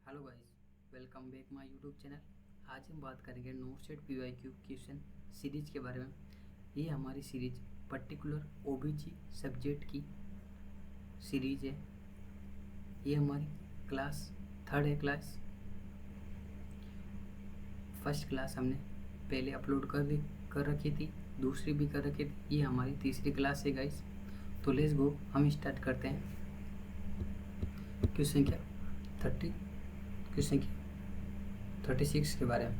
Hello guys, welcome back my YouTube channel. आज हम बात करेंगे not set PYQ question series के बारे में। ये हमारी सीरीज पर्टिकुलर ओबीजी सब्जेक्ट की सीरीज है। ये हमारी क्लास थर्ड है। क्लास फर्स्ट क्लास हमने पहले अपलोड कर रखी थी, दूसरी भी कर रखी थी। ये हमारी तीसरी क्लास है गाइस। तो लेट्स गो, हम स्टार्ट करते हैं। क्वेश्चन क्या 36 के बारे में।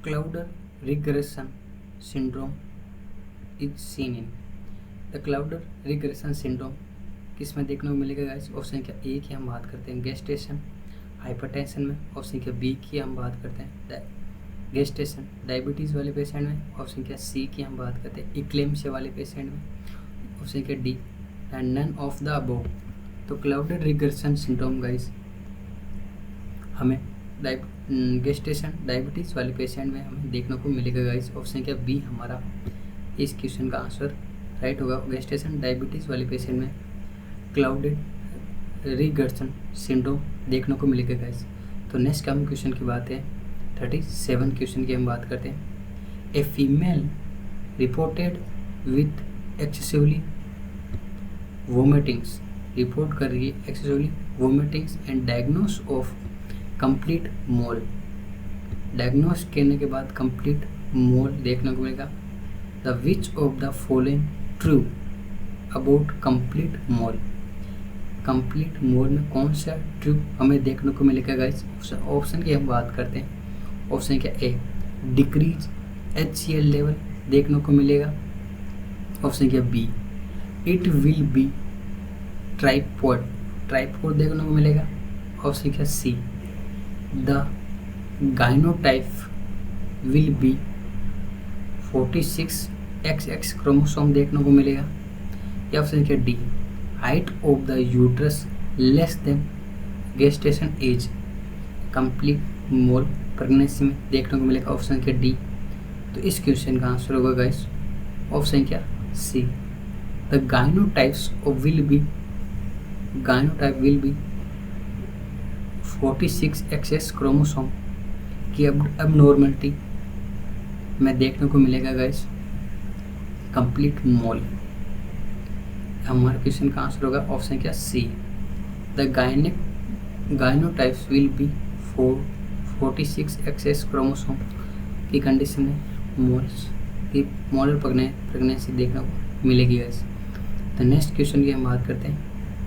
Caudal regression syndrome is seen in. The caudal regression syndrome किस में देखने को मिलेगा गाइस? ऑप्शन क्या ए की हम बात करते हैं गेस्टेशन हाइपरटेंशन में। ऑप्शन क्या बी की हम बात करते हैं गेस्टेशन डायबिटीज़ वाले पेशेंट में। ऑप्शन क्या सी की हम बात करते हैं इक्लेम्सिया वाले पेशेंट में। ऑप्शन क्या D and none of the above. तो क्लाउडर रिग्रेशन सिंड्रोम गाइस हमें गेस्टेशन डायबिटीज़ वाले पेशेंट में हमें देखने को मिलेगा गाइस। ऑप्शन क्या बी हमारा इस क्वेश्चन का आंसर राइट होगा। गेस्टेशन डायबिटीज़ वाले पेशेंट में क्लाउडेड रिग्रेशन सिंड्रोम देखने को मिलेगा गाइस। तो नेक्स्ट हम क्वेश्चन की बात है 37 क्वेश्चन की हम बात करते हैं। A female reported with excessively vomitings, report कर रही है excessively vomitings and diagnose of complete mole. Diagnose करने के बाद कंप्लीट मोल देखने को मिलेगा। The which of the following true about complete mole. Complete mole में कौन सा ट्रू हमें देखने को मिलेगा गाइस? ऑप्शन की हम बात करते हैं। ऑप्शन क्या ए डिक्रीज HCl लेवल देखने को मिलेगा। ऑप्शन क्या B it will be tripod देखने को मिलेगा। ऑप्शन क्या C the genotype will be 46XX chromosome देखने को मिलेगा। या ऑप्शन क्या D height of the uterus less than gestation age complete mole pregnancy में देखने को मिलेगा। ऑप्शन क्या डी। तो इस क्वेश्चन का आंसर होगा गाइस ऑप्शन क्या C the genotypes of will be 46XX chromosome की अबनॉर्मलिटी में देखने को मिलेगा गाइस कंप्लीट मोल। हमारे क्वेश्चन का आंसर होगा ऑप्शन क्या C the genotypes will be 46XX chromosome की कंडीशन में मोल्स की मोलर प्रेगनेंसी देखने को मिलेगी गाइस। तो नेक्स्ट क्वेश्चन की हम बात करते हैं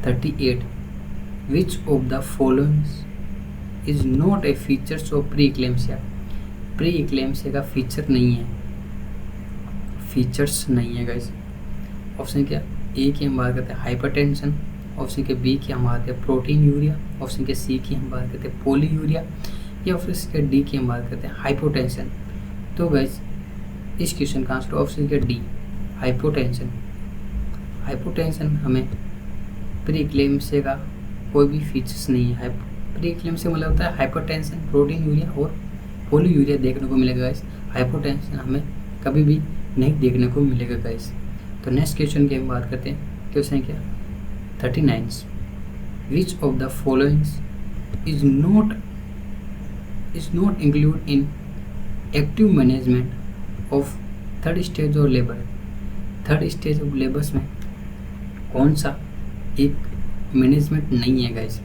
38 विच of the following is not a features of pre eclampsia. Pre eclampsia का फीचर नहीं है गाइस। ऑप्शन क्या ए की हम बात करते हैं हाइपरटेंशन। ऑप्शन के बी की हम बात करते हैं प्रोटीन यूरिया। ऑप्शन के सी की हम बात करते हैं पोली यूरिया। या ऑप्शन के डी की हम बात करते हैं हाइपोटेंशन। तो गाइस इस क्वेश्चन का आंसर ऑप्शन के डी हाइपोटेंशन हमें प्री इक्लेम्सिया का कोई भी फीचर्स नहीं है। प्री इक्लेम्सिया मतलब होता है हाइपरटेंशन प्रोटीन यूरिया और पोली यूरिया देखने को मिलेगा गाइस। हाइपोटेंशन हमें कभी भी नहीं देखने को मिलेगा गाइस। तो नेक्स्ट क्वेश्चन की हम बात करते हैं। क्वेश्चन क्या 39 विच of the following is not include in active management of third stage of labour. Third stage of labours में कौन सा एक मैनेजमेंट नहीं है गाइस?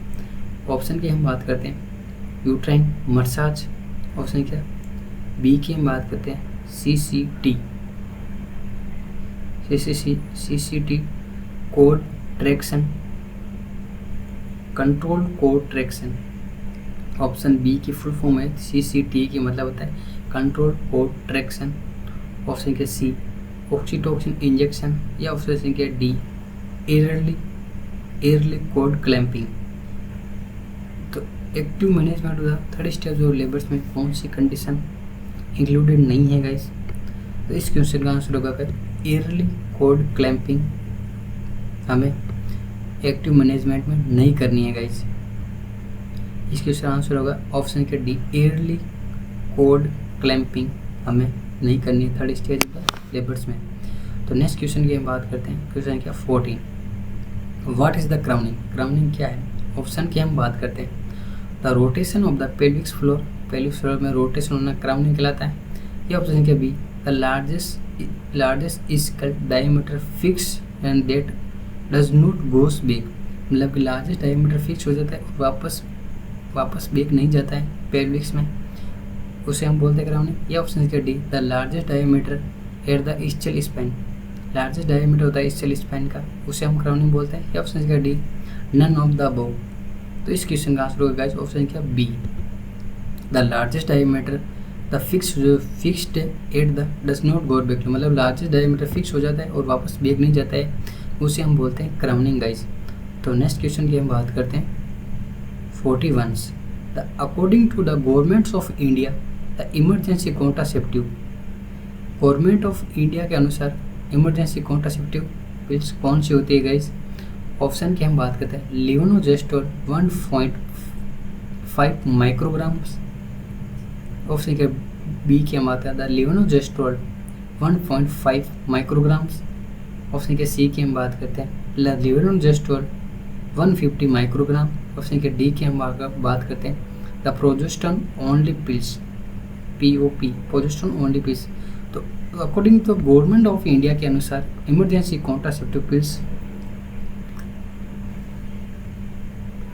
ऑप्शन की हम बात करते हैं यूट्राइन मसाज। ऑप्शन क्या बी की हम बात करते हैं CCT cord traction control cord traction. Option B की फुल फॉर्म है CCT की मतलब होता है कंट्रोल कोड ट्रैक्शन। ऑप्शन के सी ऑक्सीटोसिन इंजेक्शन। या ऑप्शन के डी एयरली कोड क्लैंपिंग। तो active management of third stage of labours में कौन सी कंडीशन इंक्लूडेड नहीं है गाइस? तो इस क्वेश्चन का आंसर होगा एयरली कोड क्लैंपिंग हमें एक्टिव मैनेजमेंट में नहीं करनी है गाइस। इस क्वेश्चन का आंसर होगा ऑप्शन के डी एयरली कोड क्लैंपिंग हमें नहीं करनी है थर्ड स्टेज लेबर्स में। तो नेक्स्ट क्वेश्चन की हम बात करते हैं। क्वेश्चन क्या 14 what is the crowning. Crowning क्या है? ऑप्शन की हम बात करते हैं the rotation of the pelvic floor में रोटेशन होना क्राउनिंग कहलाता है। या ऑप्शन क्या B the largest skull diameter fix and that does not goes back, मतलब कि लार्जेस्ट डायमीटर फिक्स हो जाता है और वापस बैक नहीं जाता है पेल्विक्स में, उसे हम बोलते हैं क्राउनिंग। या ऑप्शन क्या D the largest diameter at the ischial spine, largest diameter होता है इस्चल स्पाइन का, उसे हम क्राउनिंग बोलते हैं। या ऑप्शन क्या D none of the above. तो इस क्वेश्चन का आंसर होगा गाइस ऑप्शन क्या B the largest diameter the fixed at the does not go back, मतलब लार्जेस्ट डायमीटर फिक्स हो जाता है और वापस बैक नहीं जाता है, उसे हम बोलते हैं क्राउनिंग गाइस। तो नेक्स्ट क्वेश्चन की हम बात करते हैं 41 the according to the governments of India the emergency contraceptive, government of India के अनुसार इमरजेंसी कॉन्ट्रासेप्टिव पिल्स कौन सी होती है गाइस। ऑप्शन की हम बात करते हैं लेवोनोजेस्टोल 1.5 माइक्रोग्राम्स। ऑप्शन के बी की हम बात करते हैं लेवोनोजेस्टोल 1.5 माइक्रोग्राम्स। ऑप्शन के सी की हम बात करते हैं लेवोनोजेस्टोल 150 माइक्रोग्राम। ऑप्शन के डी की हम बात करते हैं the progesterone only pills POP, progesterone only pills. तो according to government of India के अनुसार इमरजेंसी कॉन्ट्रासेप्टिव पिल्स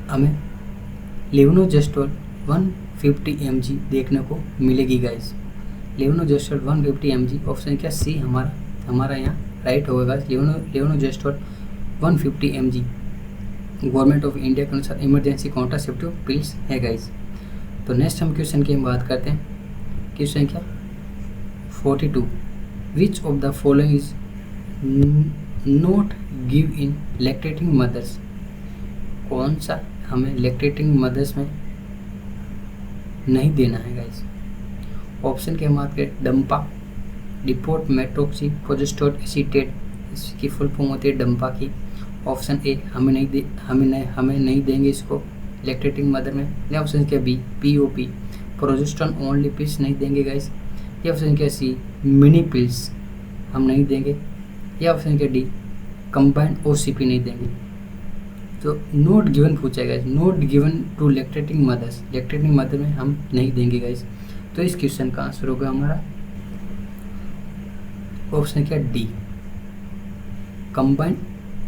हमें लेवोनोजेस्टोल 150 mg देखने को मिलेगी गाइस। लेवोनोजेस्टोल 150 mg ऑप्शन क्या सी हमारा यहाँ राइट होगा guys. Levonorgestrel 150 mg government of India के अनुसार इमरजेंसी कॉन्ट्रासेप्टिव पिल्स है गाइस। तो नेक्स्ट हम क्वेश्चन की हम बात करते हैं। क्वेश्चन क्या 42 which of the following is not give in lactating mothers, कौन सा हमें लैक्टेटिंग मदर्स में नहीं देना है गाइस। ऑप्शन के हम बात करें डम्पा, डिपोट मेट्रोक्सी प्रोजेस्टेरोन एसीटेट, इसकी फुल फॉर्म होती है डम्पा की। ऑप्शन ए हमें नहीं देंगे इसको लैक्टेटिंग मदर में। या ऑप्शन क्या B POP progesterone only pills नहीं देंगे गाइस। या ऑप्शन क्या सी मिनी पिल्स हम नहीं देंगे। या ऑप्शन क्या डी कंबाइंड OCP नहीं देंगे। तो नोट गिवन पूछा guys, not given to lactating mothers, lactating mother में हम नहीं देंगे गाइस। तो इस क्वेश्चन का आंसर होगा हमारा ऑप्शन क्या D combined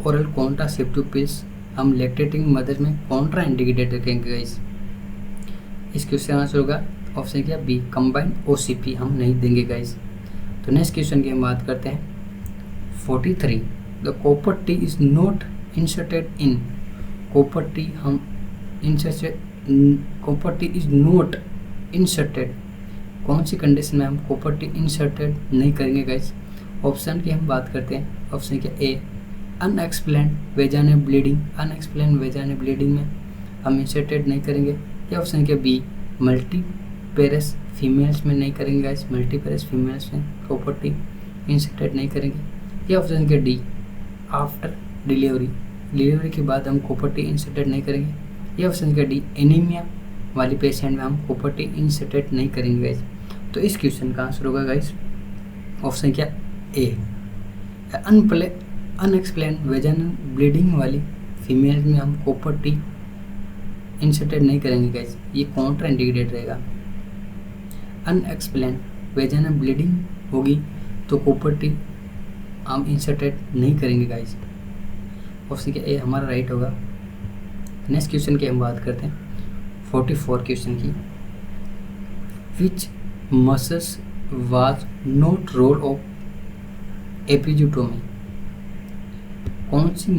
oral contraceptive pills हम लैक्टेटिंग मदर में कॉन्ट्रा इंडिकेटेड रखेंगे गाइस। इस क्वेश्चन का आंसर होगा ऑप्शन क्या बी कंबाइंड OCP हम नहीं देंगे गाइस। तो नेक्स्ट क्वेश्चन की हम बात करते हैं 43 the copper T is not inserted in, copper T हम copper T is not inserted, कौन सी कंडीशन में हम कॉपर टी इंसर्टेड नहीं करेंगे गाइस। ऑप्शन की हम बात करते हैं। ऑप्शन क्या A unexplained vaginal bleeding, unexplained vaginal bleeding में हम इंसर्टेड नहीं करेंगे। या ऑप्शन क्या बी मल्टीपेरस फीमेल्स में नहीं करेंगे गाइस, मल्टीपेरस फीमेल्स में कॉपर टी इंसर्टेड नहीं करेंगे। या ऑप्शन क्या डी आफ्टर डिलीवरी के बाद हम कॉपर टी इंसर्टेड नहीं करेंगे। या ऑप्शन क्या डी एनीमिया वाली पेशेंट में हम कॉपर टी इंसर्टेड नहीं करेंगे गाइस। तो इस क्वेश्चन का आंसर होगा गाइस ऑप्शन क्या ए अनएक्सप्लेन्ड वेजाइनल ब्लीडिंग वाली फीमेल में हम कॉपर टी इंसर्टेड नहीं करेंगे गाइस, ये कॉन्ट्रा इंडिकेटेड रहेगा। अनएक्सप्लेन्ड वेजाइनल ब्लीडिंग होगी तो कॉपर टी हम इंसर्टेड नहीं करेंगे गाइस। ऑप्शन क्या ए हमारा राइट होगा। नेक्स्ट क्वेश्चन की हम बात करते हैं 44 क्वेश्चन की which muscles was not role of episiotomy, कौन सी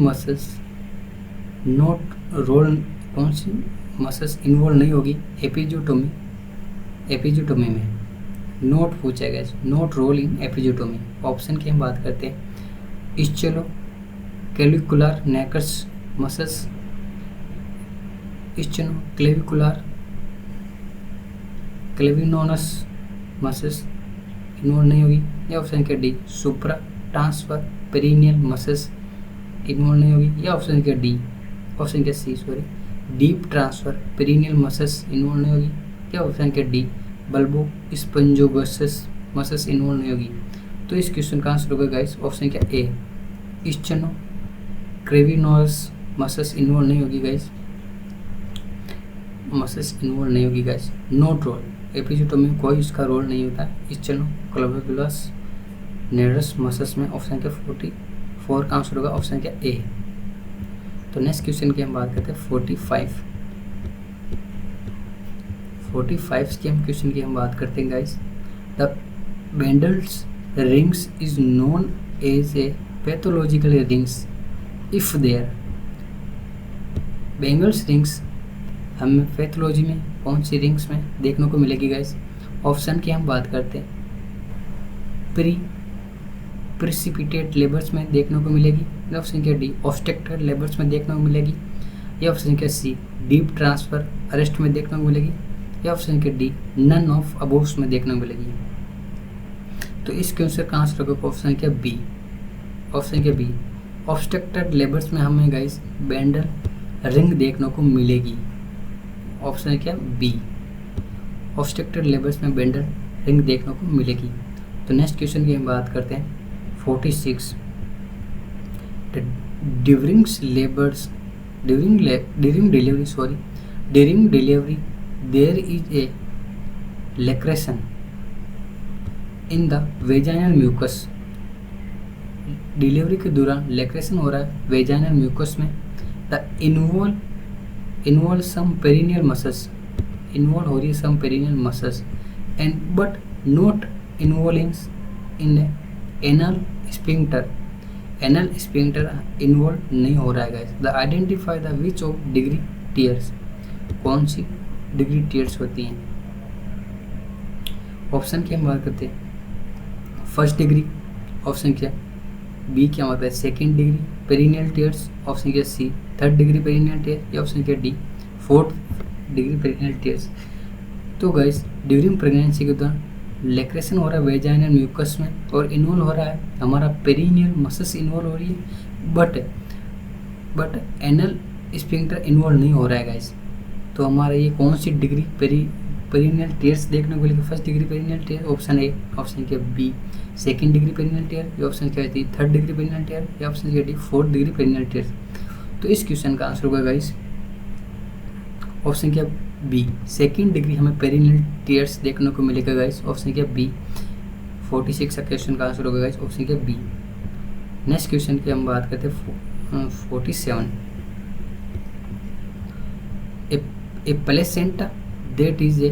मसल्स इन्वॉल्व नहीं होगी एपिज्यूटोमी में, नोट पूछा गया not role in episiotomy. Option की हम बात करते हैं ischio clavicular nexus muscles, ischio clavicular cavernosus muscles involve नहीं होगी। या ऑप्शन के D supra transverse perineal muscles involve नहीं होगी। या ऑप्शन के डी ऑप्शन के C deep transverse perineal muscles involve नहीं होगी। या ऑप्शन के D bulbo spongiosus muscles involve नहीं होगी। तो इस क्वेश्चन का आंसर होगा गाइस ऑप्शन क्या ए स्टेनो क्रेविनोस मसल्स इन्वॉल्व नहीं होगी गाइस। मसल्स इन्वॉल्व नहीं होगी गाइस, नोट रोल, एपिजियोटोमी में कोई उसका रोल नहीं होता है स्टेनोक्लेविकुलस नेरस मसल्स में। ऑप्शन क्या 44 का आंसर होगा ऑप्शन क्या ए। तो नेक्स्ट क्वेश्चन की हम बात करते हैं 45 की हम क्वेश्चन की हम बात करते हैं guys. The bandl's rings is known as a pathological rings if there. Bandl's rings हमें पैथोलॉजी में कौन सी रिंग्स में देखने को मिलेगी गाइस। ऑप्शन की हम बात करते हैं प्रिसिपिटेट लेबर्स में देखने को मिलेगी, या ऑप्शन क्या डी ऑब्स्ट्रक्टेड लेबर्स में देखने को मिलेगी, या ऑप्शन क्या सी डीप ट्रांसफर अरेस्ट में देखने को मिलेगी, या ऑप्शन क्या डी नन ऑफ अबोव्स में देखने को मिलेगी। तो इस क्वेश्चन का आंसर होगा ऑप्शन क्या बी। ऑप्शन क्या बी ऑब्स्ट्रक्टेड लेबर्स में हमें गाइस बेंडल रिंग देखने को मिलेगी। ऑप्शन क्या बी ऑब्स्ट्रक्टेड लेबर्स में बेंडल रिंग देखने को मिलेगी। तो नेक्स्ट क्वेश्चन की हम बात करते हैं 46। During delivery there is a laceration in the vaginal mucus. Delivery के दौरान लैक्रेशन हो रहा है वेजाइनल म्यूकस में। The involve some perineal muscles, involve हो रही है some perineal muscles and but not involving in anal sphincter. Anal sphincter involve नहीं हो रहा है guys. The identify the which of degree tears, कौन सी डिग्री टीयर्स होती हैं। ऑप्शन की हम बात करते हैं फर्स्ट डिग्री, ऑप्शन क्या बी क्या होता है second degree perineal tears, option क्या C third degree perineal tear, या ऑप्शन क्या D fourth degree perineal tears. तो गाइस ड्यूरिंग प्रेगनेंसी के दौरान लैक्रेशन हो रहा है वेजाइनल म्यूकस में और इन्वॉल्व हो रहा है हमारा पेरिनियल मसल्स इन्वॉल्व हो रही है, बट एनल स्फिंक्टर इन्वॉल्व नहीं हो रहा है गाइस। तो हमारा ये कौन सी डिग्री पेरिनियल टीयर्स देखने को मिलेगी, first degree perineal tear option A, option क्या B second degree perineal tear, या ऑप्शन क्या D third degree perineal tear, या ऑप्शन क्या D fourth degree perineal tear. तो इस क्वेश्चन का आंसर होगा गाइस ऑप्शन क्या बी सेकेंड डिग्री हमें पेरिनियल टीयर्स देखने को मिलेगा गाइस। ऑप्शन क्या बी 46 का क्वेश्चन का आंसर होगा गाइस ऑप्शन क्या बी। नेक्स्ट क्वेश्चन की हम बात करते हैं 47। ए placenta that is a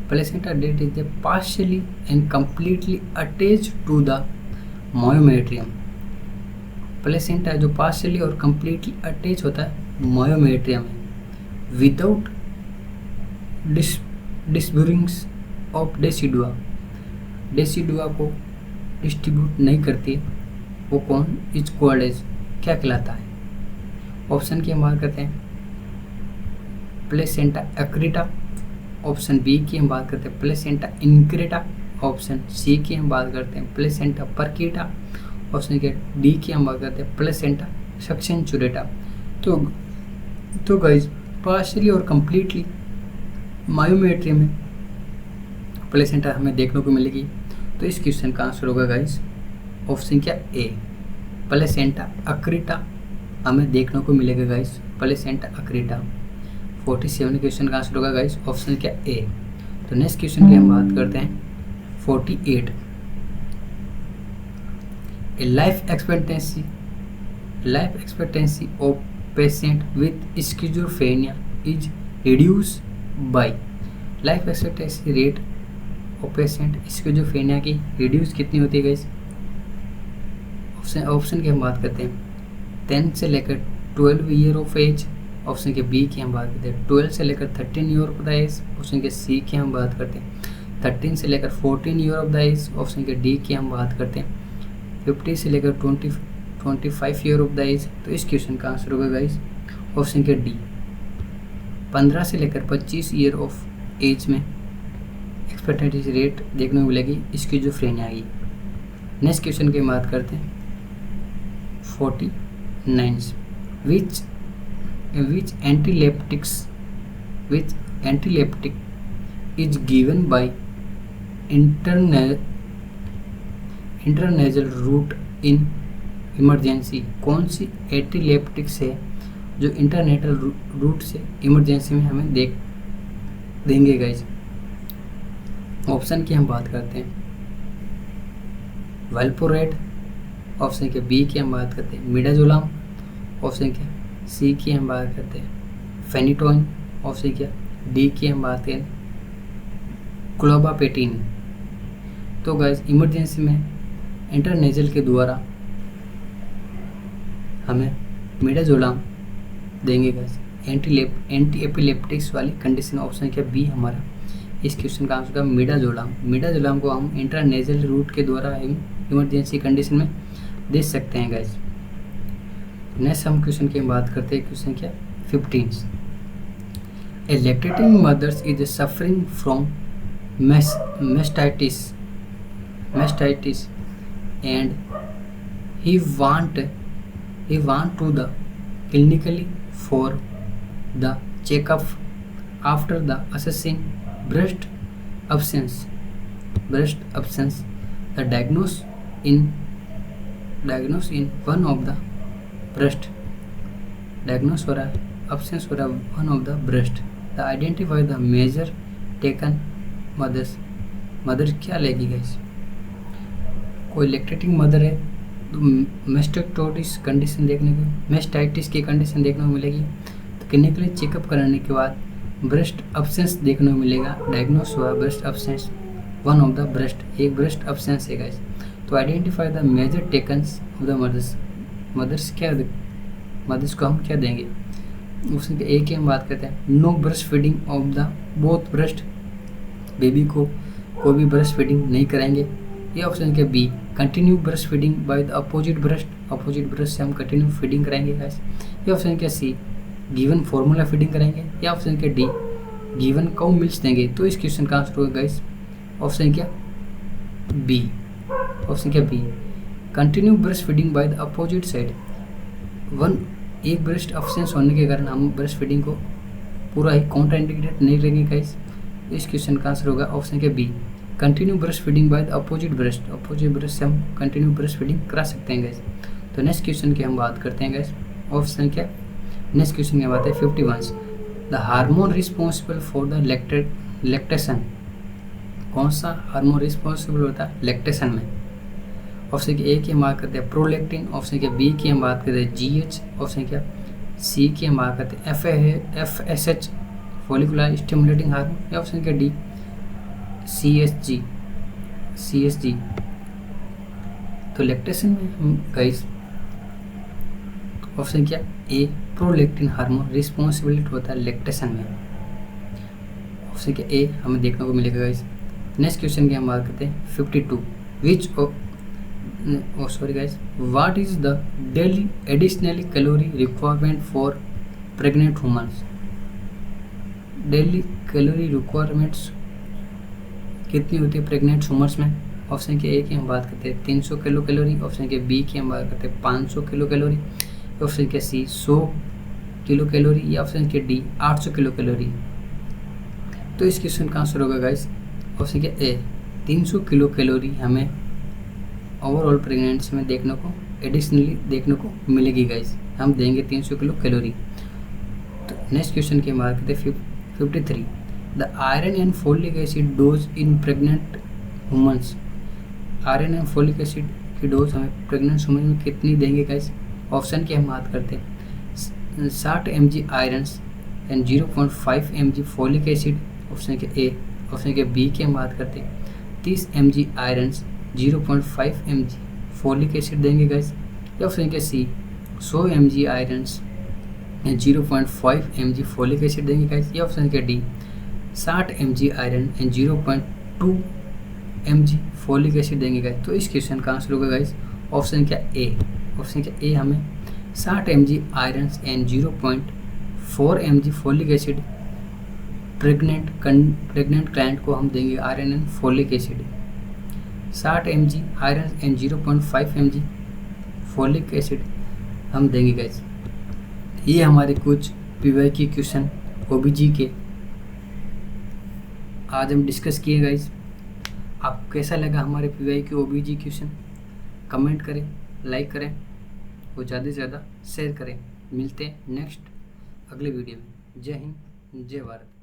placenta that is a partially and completely attached to the myometrium। Placenta जो partially और completely attach होता है myometrium में without disbursing of decidua, decidua को डिस्ट्रीब्यूट नहीं करती है, वो कौन इज कॉल्ड एज क्या कहलाता है। ऑप्शन की हम बात करते हैं प्लेसेंटा एक्रिटा, ऑप्शन बी की हम बात करते हैं प्लेसेंटा इनक्रेटा, ऑप्शन सी की हम बात करते हैं प्लेसेंटा परकीटा, ऑप्शन के डी की हम बात करते हैं प्लेसेंटा सक्सेंचुरेटा। तो गाइज पार्शियली और कंप्लीटली मायोमेट्रियम में प्लेसेंटा हमें देखने को मिलेगी। तो इस क्वेश्चन का आंसर होगा गाइज ऑप्शन क्या ए प्लेसेंटा अक्रीटा हमें देखने को मिलेगा गाइज, प्लेसेंटा अक्रीटा। 47 क्वेश्चन का आंसर होगा गाइस ऑप्शन क्या ए। तो नेक्स्ट क्वेश्चन की हम बात करते हैं 48। ए life expectancy of patient with schizophrenia is reduce by. Life expectancy rate of patient schizophrenia की रिड्यूस कितनी होती है गाइस। ऑप्शन की हम बात करते हैं 10 से लेकर 12 ईयर ऑफ एज, ऑप्शन के बी की हम बात करते हैं 12 से लेकर 13 year of the age, option के सी की हम बात करते हैं 13 से लेकर 14 year of the age, option के डी की हम बात करते हैं 50 से लेकर 25 ईयर ऑफ द एज। तो इस क्वेश्चन का आंसर होगा गाइस ऑप्शन के डी 15 से लेकर 25 ईयर ऑफ एज में एक्सपेक्टेंसी रेट देखने को मिलेगी स्किज़ोफ्रेनिया की। नेक्स्ट क्वेश्चन की बात करते हैं 49। which antileptic is given by intranasal route in emergency। कौन सी एंटीलेप्टिक्स है जो इंटरनेटल रूट से इमरजेंसी में हमें देंगे गाइज। ऑप्शन की हम बात करते हैं वाल्पोरेट, ऑप्शन के बी की हम बात करते हैं मिडाजोलाम, ऑप्शन के सी की हम बात करते हैं फेनिटोइन, ऑप्शन के डी की हम बात करें क्लोबापेटिन। तो गाइज इमरजेंसी में इंटरनेजल के द्वारा हमें मिडाजोलाम देंगे गाइज, एंटी एपिलेप्टिक्स वाली कंडीशन। ऑप्शन क्या बी हमारा इस क्वेश्चन का आंसर होगा मिडाजोलाम। मिडाजोलाम को हम इंटरनेजल रूट के द्वारा इमरजेंसी कंडीशन में दे सकते हैं गाइज। नेक्स्ट हम क्वेश्चन की बात करते हैं, क्वेश्चन क्या 15। A lactating mothers is suffering from mastitis and he want to the clinically for the checkup after the assessing breast abscess. The diagnose in one of the breast, diagnose हो रहा है, abscess हो रहा है one of the breast. The identify the measure taken mother क्या लेगी guys? कोई lactating mother है तो मेस्टाइटिस कंडीशन मेस्टाइटिस की कंडीशन देखने को मिलेगी। तो क्लिनिकली चेकअप कराने के बाद ब्रेस्ट अब्सेंस देखने को मिलेगा। डायग्नोस हुआ breast abscess one of the breast, एक ब्रेस्ट अब्सेंस है गाइस। तो identify the major tokens of the mothers को हम क्या देंगे? उसके ए की हम बात करते हैं no breast feeding of the both breast, baby को कोई भी ब्रेस्ट फीडिंग नहीं कराएंगे। ये ऑप्शन के B continue breast feeding by the opposite breast से हम कंटिन्यू फीडिंग कराएंगे गाइस। ये ऑप्शन के सी गिवन फार्मूला फीडिंग कराएंगे। या ऑप्शन के डी गिवन काउ मिल्क देंगे। तो इस क्वेश्चन का आंसर होगा गाइस ऑप्शन क्या बी, ऑप्शन क्या B continue breast feeding by the opposite side. एक ब्रेस्ट अब्सेंस होने के कारण हम ब्रेस्ट फीडिंग को पूरा ही काउंटर इंडिकेटेड नहीं करेंगे गाइस। इस क्वेश्चन का आंसर होगा ऑप्शन के B continue breast feeding by the opposite breast से हम कंटिन्यू ब्रेस्ट फीडिंग करा सकते हैं गाइस। तो नेक्स्ट क्वेश्चन की हम बात करते हैं गाइस, ऑप्शन क्या नेक्स्ट क्वेश्चन की बात है 51। The hormone responsible for the lactation, कौन सा हार्मोन रिस्पॉन्सिबल होता है लैक्टेशन में? ऑप्शन के ए की हम बात करते हैं प्रोलैक्टिन, ऑप्शन के बी की हम बात करते हैं GH, ऑप्शन क्या सी की हम बात करते हैं FSH फॉलिकुलर स्टिमुलेटिंग हार्मोन। या ऑप्शन के डी CSG। तो लैक्टेशन में हम गाइस ऑप्शन क्या ए प्रोलैक्टिन हार्मोन रिस्पॉन्सिबिलिटी होता है लैक्टेशन में। ऑप्शन के ए हमें देखने को मिलेगा गाइस। नेक्स्ट क्वेश्चन की हम बात करते हैं 52। What is the daily additionally calorie requirement for pregnant women's? Daily calorie requirements कितनी होती है प्रेग्नेंट वुमेन्स में? ऑप्शन के ए की हम बात करते हैं 300 किलो कैलोरी, ऑप्शन के बी की हम बात करते हैं 500 किलो कैलोरी, ऑप्शन के सी 100 किलो कैलोरी, या ऑप्शन के डी 800 किलो कैलोरी। तो इस क्वेश्चन का आंसर होगा गाइस ऑप्शन के ए 300 किलो कैलोरी हमें ओवरऑल प्रेगनेंसी में देखने को एडिशनली देखने को मिलेगी गाइस, हम देंगे 300 किलो कैलोरी। तो नेक्स्ट क्वेश्चन की हम बात करते हैं 53। The iron and folic acid dose in pregnant women's, iron and folic acid की डोज हमें प्रेग्नेंट वुमेन में कितनी देंगे गाइस? ऑप्शन की हम बात करते हैं 60 mg iron and 0.5 mg folic acid, option के ए। ऑप्शन के बी की हम बात करते हैं 30 mg iron 0.5 mg folic acid देंगे गाइस। या ऑप्शन के सी 100 mg iron and 0.5 mg folic acid देंगे गाइस। या ऑप्शन के D 60 mg iron and 0.2 mg folic acid देंगे गाइस। तो इस क्वेश्चन का आंसर होगा गाइस ऑप्शन क्या ए, ऑप्शन क्या ए हमें 60 mg iron and 0.4 mg folic acid pregnant client को हम देंगे iron and folic acid. 60 mg iron and 0.5 mg folic acid हम देंगे गाइस। ये हमारे कुछ पीवाई के क्वेश्चन ओबीजी के आज हम डिस्कस किए गाइस। आपको कैसा लगा हमारे पीवाई के ओबीजी क्वेश्चन? कमेंट करें, लाइक करें और ज़्यादा से ज़्यादा शेयर करें। मिलते हैं नेक्स्ट अगले वीडियो में। जय हिंद, जय भारत।